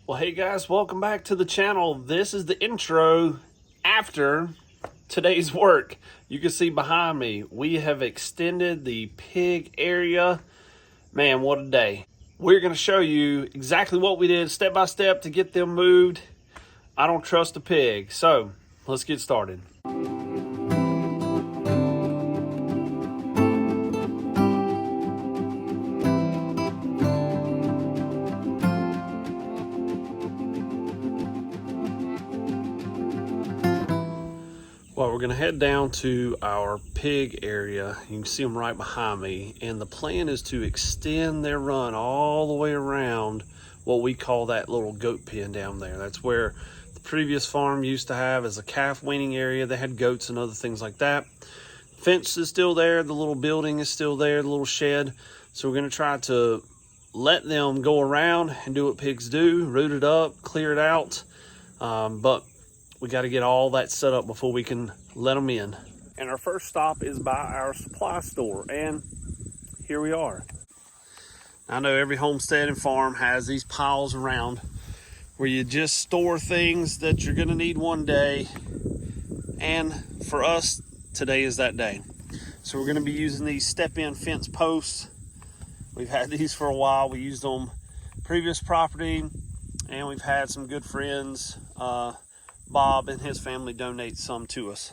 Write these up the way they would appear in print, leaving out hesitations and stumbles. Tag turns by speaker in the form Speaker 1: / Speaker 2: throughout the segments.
Speaker 1: Well, hey guys, welcome back to the channel. This is the intro after today's work. You can see behind me, we have extended the pig area. Man, what a day. We're gonna show you exactly what we did step by step to get them moved. I don't trust a pig, so let's get started. Well, we're gonna head down to our pig area. You can see them right behind me. And the plan is to extend their run all the way around what we call that little goat pen down there. That's where the previous farm used to have as a calf weaning area. They had goats and other things like that. Fence is still there. The little building is still there, the little shed. So we're gonna try to let them go around and do what pigs do, root it up, clear it out. But we got to get all that set up before we can let them in. And our first stop is by our supply store, and here we are. I know every homestead and farm has these piles around where you just store things that you're going to need one day, and for us, today is that day. So we're going to be using these step-in fence posts. We've had these for a while. We used them previous property, and we've had some good friends, Bob and his family, donate some to us.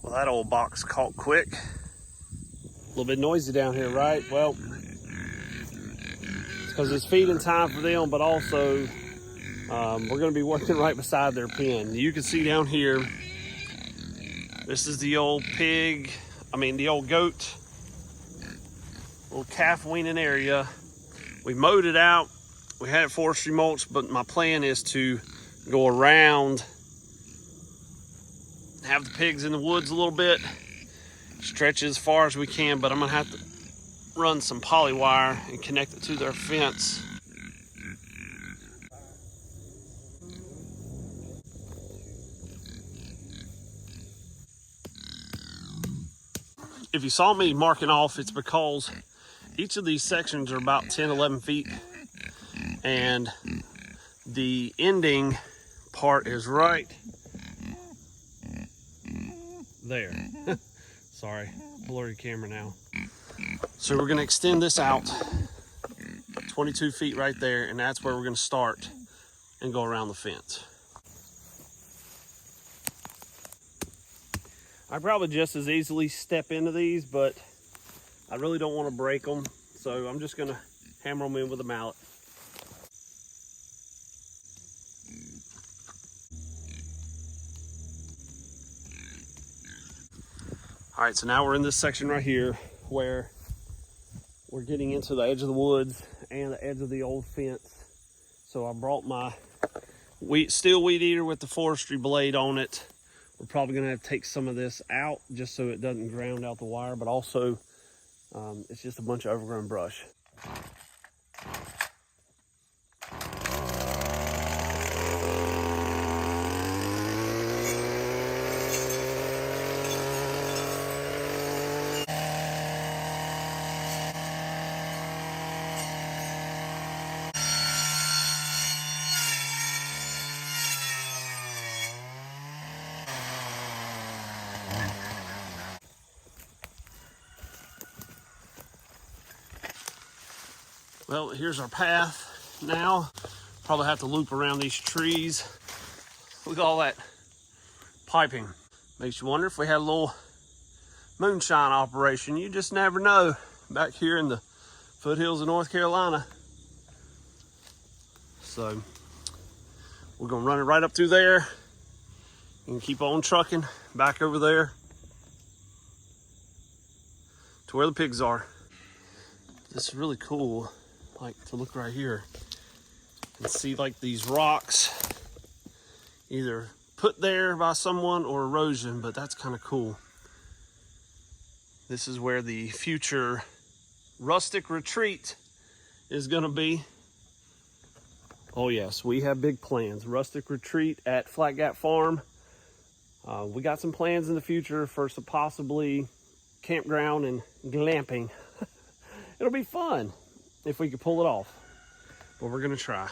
Speaker 1: Well, that old box caught quick. A little bit noisy down here, right? Well, it's because it's feeding time for them, but also we're going to be working right beside their pen. You can see down here, this is the old the old goat, little calf weaning area. We mowed it out. We had it forestry mulched, but my plan is to go around, have the pigs in the woods a little bit, stretch it as far as we can, but I'm gonna have to run some polywire and connect it to their fence. If you saw me marking off, it's because each of these sections are about 10-11 feet, and the ending part is right there. Sorry, blurry camera now. So we're gonna extend this out 22 feet right there, and that's where we're gonna start and go around the fence. I probably just as easily step into these, but I really don't want to break them, so I'm just gonna hammer them in with a mallet. All right, so now we're in this section right here where we're getting into the edge of the woods and the edge of the old fence. So I brought my steel weed eater with the forestry blade on it. We're probably gonna have to take some of this out just so it doesn't ground out the wire, but also it's just a bunch of overgrown brush. Well, here's our path now. Probably have to loop around these trees. Look at all that piping. Makes you wonder if we had a little moonshine operation. You just never know back here in the foothills of North Carolina. So we're gonna run it right up through there and keep on trucking back over there to where the pigs are. This is really cool. like to look right here and see like these rocks either put there by someone or erosion, but that's kind of cool. This is where the future rustic retreat is gonna be. Oh yes, we have big plans. Rustic retreat at Flat Gap Farm. We got some plans in the future for some possibly campground and glamping. It'll be fun if we could pull it off, but we're gonna try.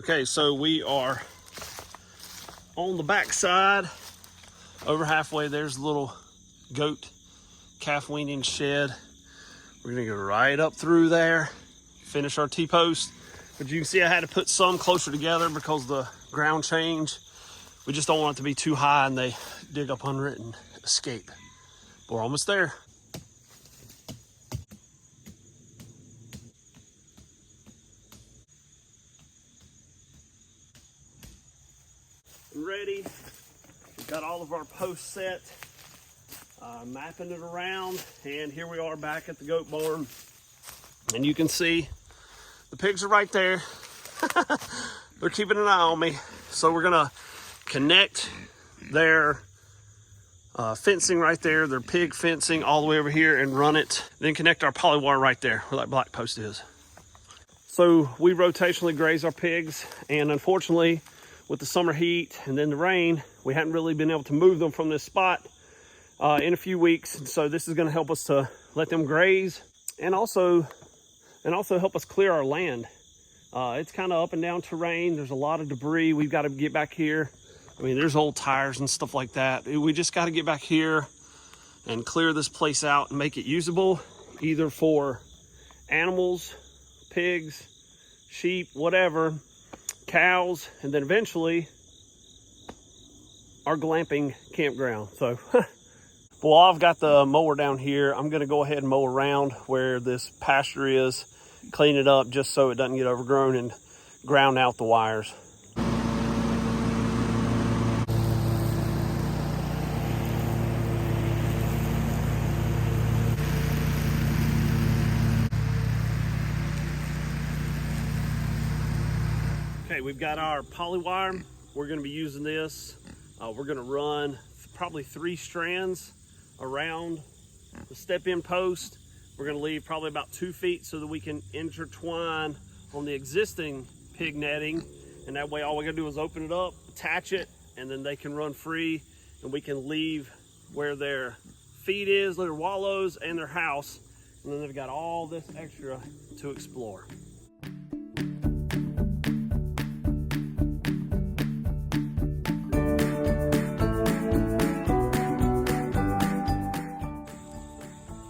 Speaker 1: Okay, so we are on the back side, over halfway. There's a little goat calf weaning shed. We're gonna go right up through there, finish our T-post. But you can see I had to put some closer together because the ground change. We just don't want it to be too high and they dig up under it and escape. But we're almost there. Ready. We've got all of our posts set, mapping it around, and here we are back at the goat barn. And you can see the pigs are right there. They're keeping an eye on me. So we're gonna connect their fencing right there, their pig fencing all the way over here, and run it. Then connect our polywire right there where that black post is. So we rotationally graze our pigs, and unfortunately, with the summer heat and then the rain, we haven't really been able to move them from this spot in a few weeks. And so this is gonna help us to let them graze and also help us clear our land. It's kind of up and down terrain. There's a lot of debris. We've got to get back here. I mean, there's old tires and stuff like that. We just got to get back here and clear this place out and make it usable, either for animals, pigs, sheep, whatever, cows, and then eventually our glamping campground. So, well, I've got the mower down here. I'm gonna go ahead and mow around where this pasture is, clean it up just so it doesn't get overgrown, and ground out the wires. Okay, we've got our polywire. We're gonna be using this. We're gonna run probably 3 strands around the step-in post. We're gonna leave probably about 2 feet so that we can intertwine on the existing pig netting. And that way all we gotta do is open it up, attach it, and then they can run free, and we can leave where their feed is, their wallows, and their house. And then they've got all this extra to explore.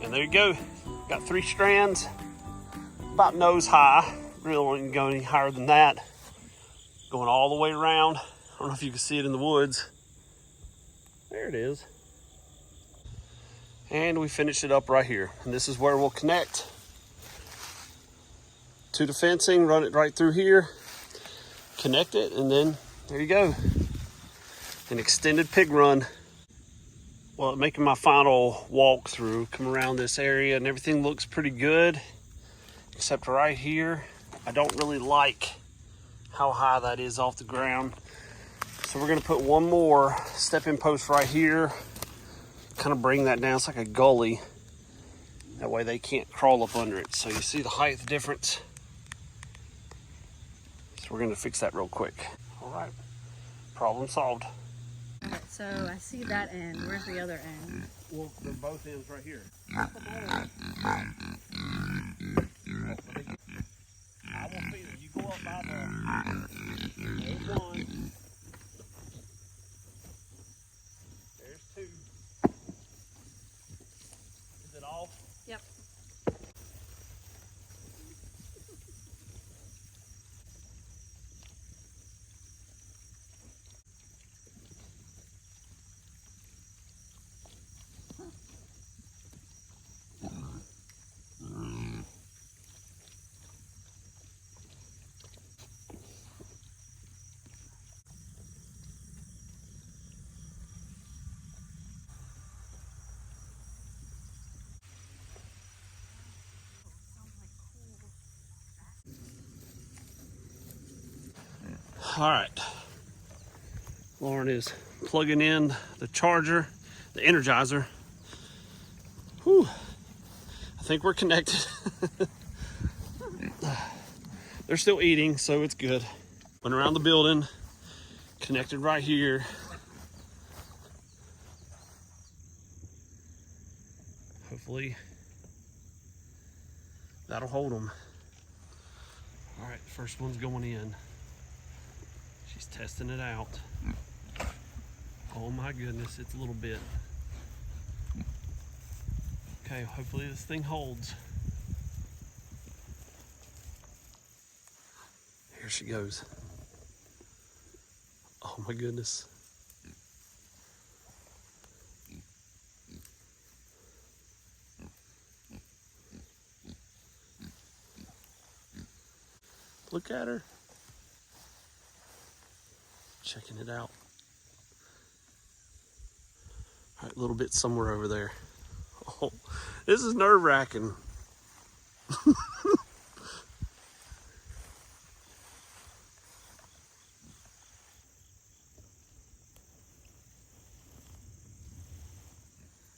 Speaker 1: And there you go. Got 3 strands, about nose high. Really don't go any higher than that. Going all the way around. I don't know if you can see it in the woods. There it is. And we finish it up right here. And this is where we'll connect to the fencing, run it right through here, connect it, and then there you go. An extended pig run. Well, making my final walkthrough, come around this area, and everything looks pretty good, except right here. I don't really like how high that is off the ground. So we're gonna put one more step-in post right here, kind of bring that down. It's like a gully. That way they can't crawl up under it. So you see the height difference. So we're gonna fix that real quick. All right, problem solved.
Speaker 2: So I see that end. Where's the other end?
Speaker 1: Well, they're both ends right here. I will feed it. You go up by the there's one. There's 2. All right. Lauren is plugging in the charger, the Energizer. Whew. I think we're connected. They're still eating, so it's good. Went around the building, connected right here. Hopefully that'll hold them. All right, first one's going in. She's testing it out. Oh my goodness, it's a little bit. Okay, hopefully this thing holds. Here she goes. Oh my goodness. Look at her. Checking it out. All right, a little bit somewhere over there. Oh, this is nerve-wracking.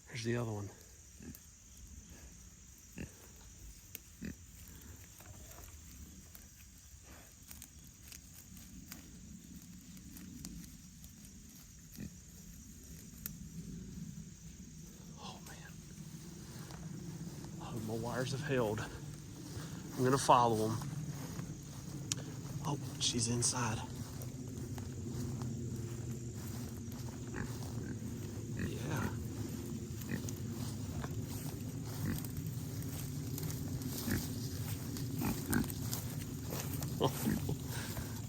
Speaker 1: Here's the other one. My wires have held. I'm gonna follow them. Oh, she's inside. Yeah.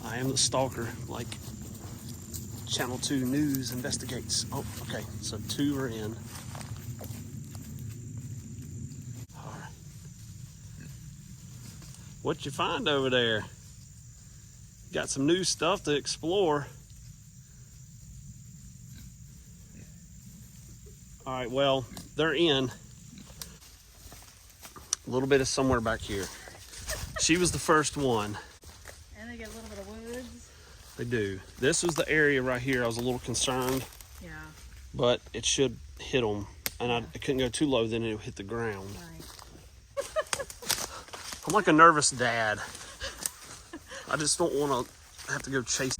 Speaker 1: I am the stalker, like Channel 2 News investigates. Oh, okay, so 2 are in. What you find over there? Got some new stuff to explore. All right, well, they're in. A little bit of somewhere back here. She was the first one.
Speaker 2: And they get a little bit of woods.
Speaker 1: They do. This was the area right here I was a little concerned.
Speaker 2: Yeah.
Speaker 1: But it should hit them. And I couldn't go too low, then it would hit the ground.
Speaker 2: Right.
Speaker 1: I'm like a nervous dad. I just don't want to have to go chase.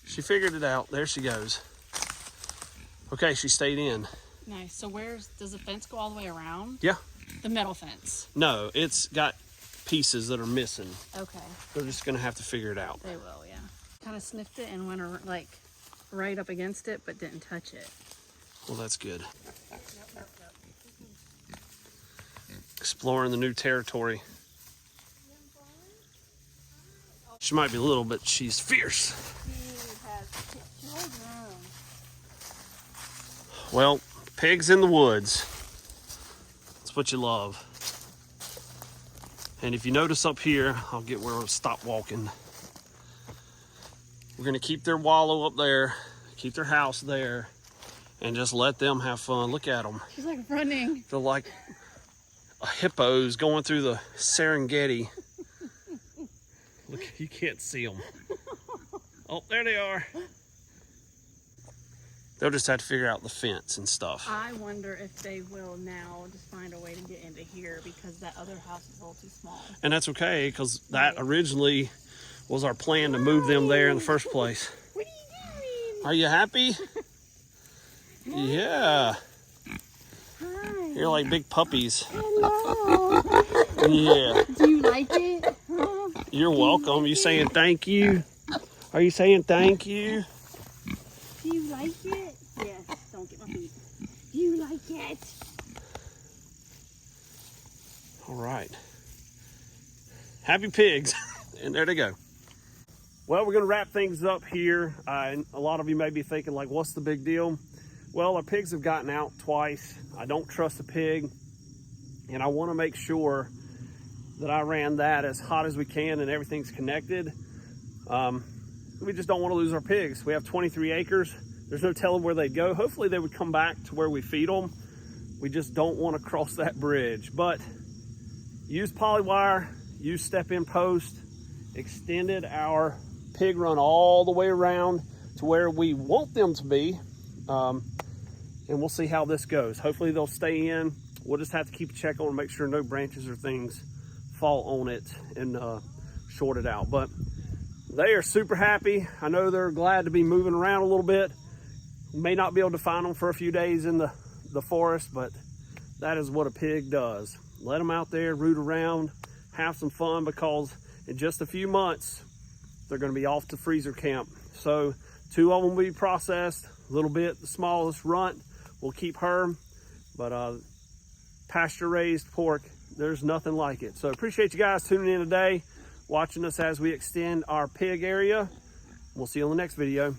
Speaker 1: She figured it out. There she goes. Okay, she stayed in.
Speaker 2: Nice. So does the fence go all the way around?
Speaker 1: Yeah.
Speaker 2: The metal fence?
Speaker 1: No, it's got pieces that are missing.
Speaker 2: Okay.
Speaker 1: They're just going to have to figure it out.
Speaker 2: They will, yeah. Kind of sniffed it and went like right up against it, but didn't touch it.
Speaker 1: Well, that's good. Exploring the new territory. She might be little, but she's fierce.
Speaker 2: She holds her own.
Speaker 1: Well, pigs in the woods. That's what you love. And if you notice up here, I'll get where I'll stop walking. We're gonna keep their wallow up there, keep their house there, and just let them have fun. Look at them.
Speaker 2: She's like running.
Speaker 1: They're like hippos going through the Serengeti. Look, you can't see them. Oh, there they are. They'll just have to figure out the fence and stuff.
Speaker 2: I wonder if they will now just find a way to get into here because that other house is a little too small.
Speaker 1: And that's okay, because that originally was our plan to move them there in the first place.
Speaker 2: What are you doing?
Speaker 1: Are you happy? Yeah.
Speaker 2: Hi.
Speaker 1: You're like big puppies.
Speaker 2: Hello.
Speaker 1: Yeah.
Speaker 2: Do you like it?
Speaker 1: You're welcome. You saying thank you? Are you saying thank you?
Speaker 2: Do you like it? Yes. Don't get my feet. Do you like it?
Speaker 1: All right. Happy pigs. And there they go. Well, we're going to wrap things up here. And a lot of you may be thinking, like, what's the big deal? Well, our pigs have gotten out twice. I don't trust a pig. And I want to make sure that I ran that as hot as we can and everything's connected. We just don't want to lose our pigs. We have 23 acres. There's no telling where they'd go. Hopefully they would come back to where we feed them. We just don't want to cross that bridge. But use Polywire, use step-in post, extended our pig run all the way around to where we want them to be. And we'll see how this goes. Hopefully they'll stay in. We'll just have to keep a check on and make sure no branches or things fall on it and short it out. But they are super happy. I know they're glad to be moving around a little bit. May not be able to find them for a few days in the forest, but that is what a pig does. Let them out there, root around, have some fun, because in just a few months, they're gonna be off to freezer camp. So 2 of them will be processed, a little bit, the smallest runt, we'll keep her, but pasture raised pork, there's nothing like it. So appreciate you guys tuning in today, watching us as we extend our pig area. We'll see you on the next video.